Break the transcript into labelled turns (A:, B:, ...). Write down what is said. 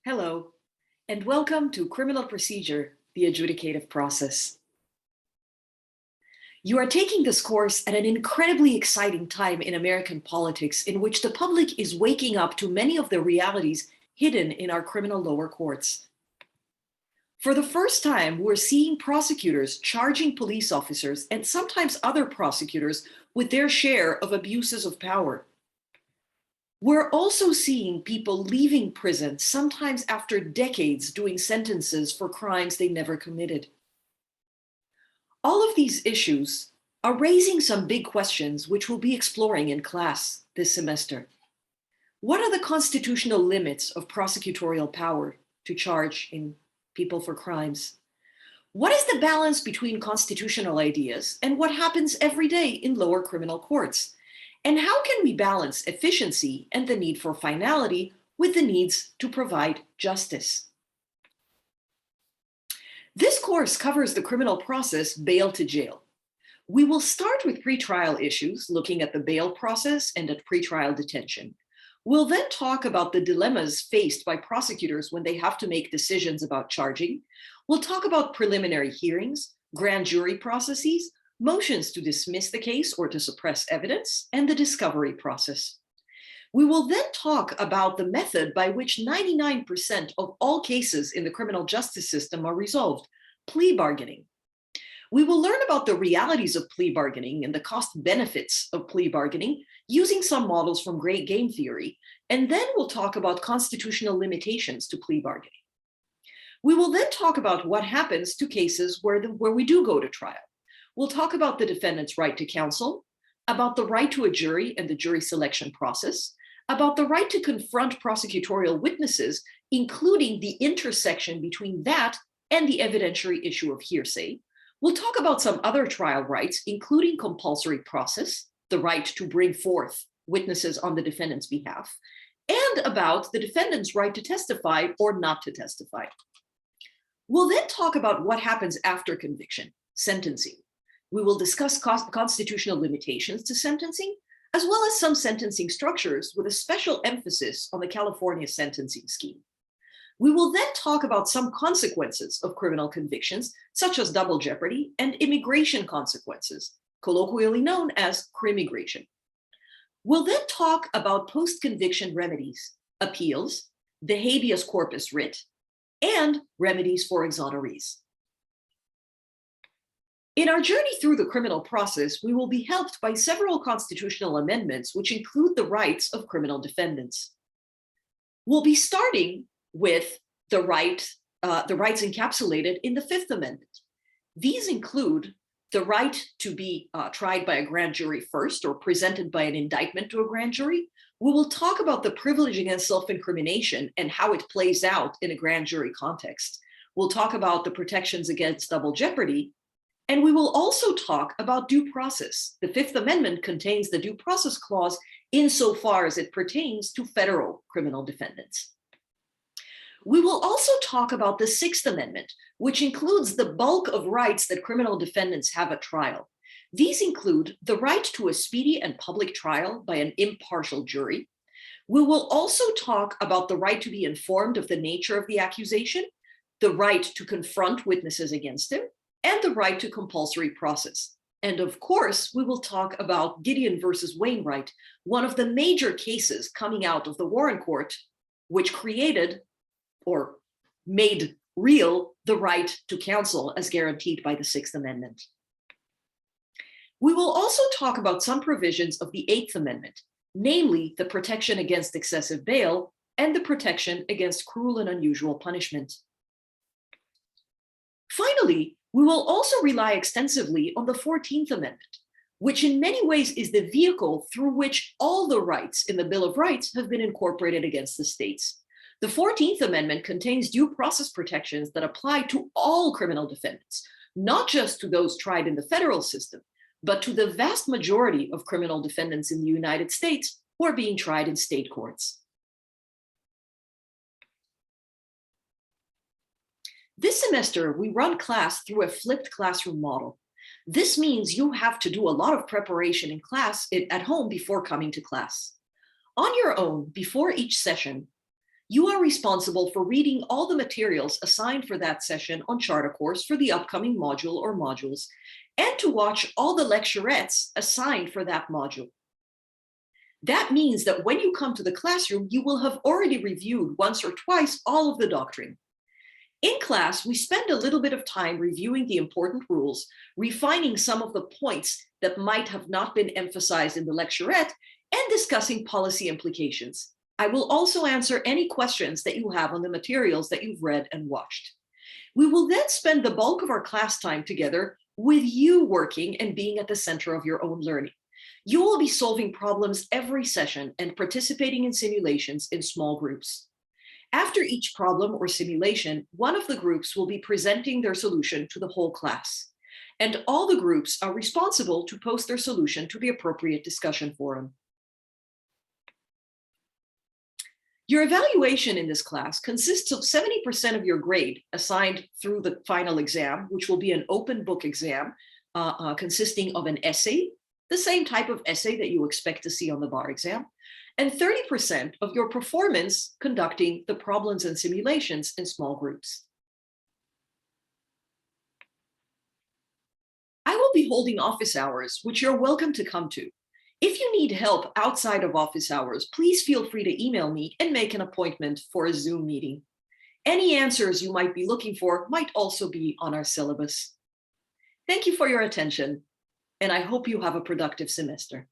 A: Hello, and welcome to Criminal Procedure, the Adjudicative Process. You are taking this course at an incredibly exciting time in American politics in which the public is waking up to many of the realities hidden in our criminal lower courts. For the first time, we're seeing prosecutors charging police officers and sometimes other prosecutors with their share of abuses of power. We're also seeing people leaving prison, sometimes after decades, doing sentences for crimes they never committed. All of these issues are raising some big questions which we'll be exploring in class this semester. What are the constitutional limits of prosecutorial power to charge in people for crimes? What is the balance between constitutional ideas and what happens every day in lower criminal courts? And how can we balance efficiency and the need for finality with the needs to provide justice? This course covers the criminal process bail to jail. We will start with pretrial issues, looking at the bail process and at pretrial detention. We'll then talk about the dilemmas faced by prosecutors when they have to make decisions about charging. We'll talk about preliminary hearings, grand jury processes, motions to dismiss the case or to suppress evidence, and the discovery process. We will then talk about the method by which 99% of all cases in the criminal justice system are resolved, plea bargaining. We will learn about the realities of plea bargaining and the cost benefits of plea bargaining using some models from great game theory, and then we'll talk about constitutional limitations to plea bargaining. We will then talk about what happens to cases where we do go to trial. We'll talk about the defendant's right to counsel, about the right to a jury and the jury selection process, about the right to confront prosecutorial witnesses, including the intersection between that and the evidentiary issue of hearsay. We'll talk about some other trial rights, including compulsory process, the right to bring forth witnesses on the defendant's behalf, and about the defendant's right to testify or not to testify. We'll then talk about what happens after conviction, sentencing. We will discuss constitutional limitations to sentencing, as well as some sentencing structures with a special emphasis on the California sentencing scheme. We will then talk about some consequences of criminal convictions, such as double jeopardy and immigration consequences, colloquially known as crimmigration. We'll then talk about post-conviction remedies, appeals, the habeas corpus writ, and remedies for exonerees. In our journey through the criminal process, we will be helped by several constitutional amendments which include the rights of criminal defendants. We'll be starting with the rights encapsulated in the Fifth Amendment. These include the right to be tried by a grand jury first or presented by an indictment to a grand jury. We will talk about the privilege against self-incrimination and how it plays out in a grand jury context. We'll talk about the protections against double jeopardy. And we will also talk about due process. The Fifth Amendment contains the due process clause insofar as it pertains to federal criminal defendants. We will also talk about the Sixth Amendment, which includes the bulk of rights that criminal defendants have at trial. These include the right to a speedy and public trial by an impartial jury. We will also talk about the right to be informed of the nature of the accusation, the right to confront witnesses against him, and the right to compulsory process. And of course, we will talk about Gideon versus Wainwright, one of the major cases coming out of the Warren Court, which created or made real the right to counsel as guaranteed by the Sixth Amendment. We will also talk about some provisions of the Eighth Amendment, namely the protection against excessive bail and the protection against cruel and unusual punishment. Finally, we will also rely extensively on the 14th Amendment, which in many ways is the vehicle through which all the rights in the Bill of Rights have been incorporated against the states. The 14th Amendment contains due process protections that apply to all criminal defendants, not just to those tried in the federal system, but to the vast majority of criminal defendants in the United States who are being tried in state courts. This semester, we run class through a flipped classroom model. This means you have to do a lot of preparation in class at home before coming to class. On your own, before each session, You are responsible for reading all the materials assigned for that session on Charter Course for the upcoming module or modules, and to watch all the lecturettes assigned for that module. That means that when you come to the classroom, you will have already reviewed once or twice all of the doctrine. In class, we spend a little bit of time reviewing the important rules, refining some of the points that might have not been emphasized in the lecturette, and discussing policy implications. I will also answer any questions that you have on the materials that you've read and watched. We will then spend the bulk of our class time together with you working and being at the center of your own learning. You will be solving problems every session and participating in simulations in small groups. After each problem or simulation, one of the groups will be presenting their solution to the whole class. And all the groups are responsible to post their solution to the appropriate discussion forum. Your evaluation in this class consists of 70% of your grade assigned through the final exam, which will be an open book exam consisting of an essay, the same type of essay that you expect to see on the bar exam, and 30% of your performance conducting the problems and simulations in small groups. I will be holding office hours, which you're welcome to come to. If you need help outside of office hours, please feel free to email me and make an appointment for a Zoom meeting. Any answers you might be looking for might also be on our syllabus. Thank you for your attention, and I hope you have a productive semester.